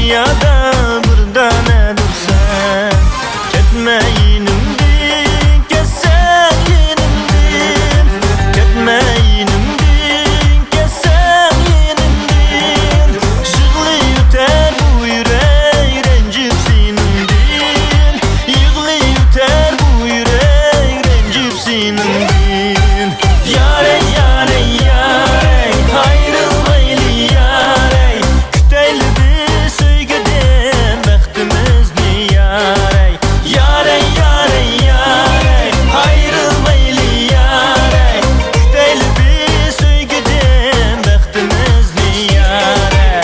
dünyada burada ne dursan ketme yinimdin, kesen yinimdin, ketme yinimdin, kesen yinimdin. Şıglı yuter bu yürek rencip sinimdin, yığlı yuter bu yürek rencip sinimdin. Yare yare yare ayrılmaylı yare, küteyli bir söygeden baktımız ne yare. Yare yare yare ayrılmaylı yare, küteyli bir söygeden baktımız ne yare.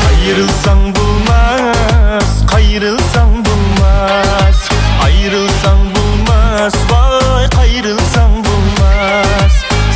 Ayrılsan bulmaz, kayrılsan bulmaz, ayrılsan bulmaz, vay kayrılsan bulmaz.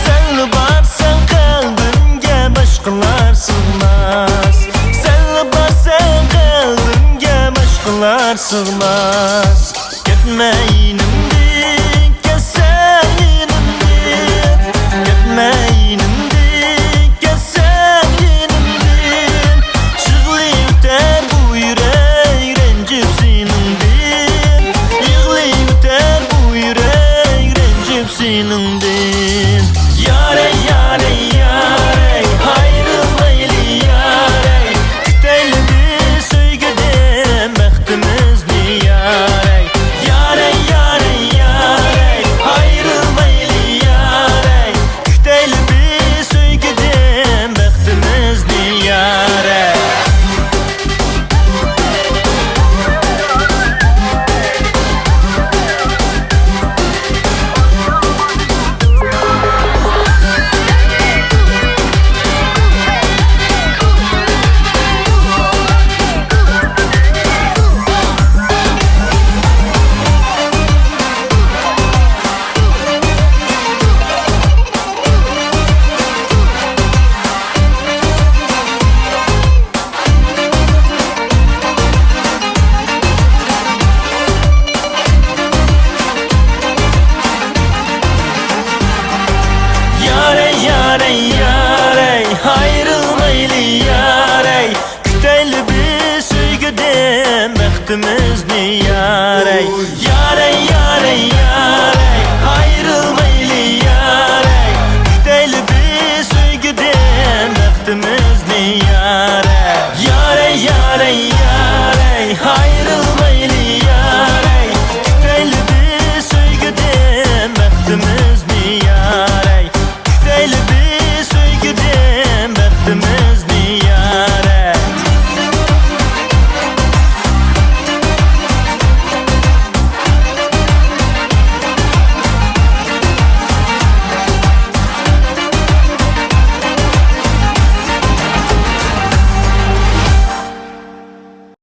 Senli barsan kalbimge başkalar sığmaz, senli barsan kalbimge başkalar sığmaz. Gitme yinimdin, kesen yinimdin, gitme yinimdin, kesen yinimdin. Şıglı yuter bu yürek rencip sinimdin, yığlı yuter bu yürek rencip sinimdin. Yare yare yare ayrılmaylı yare, küteyli bir söygeden baktımız ne yare. Yare yare yare ayrılmaylı yare, küteyli bir söygeden baktımız ne yare. Yare yare yare ayrılmaylı yare, küteyli bir söygeden baktımız ne yare.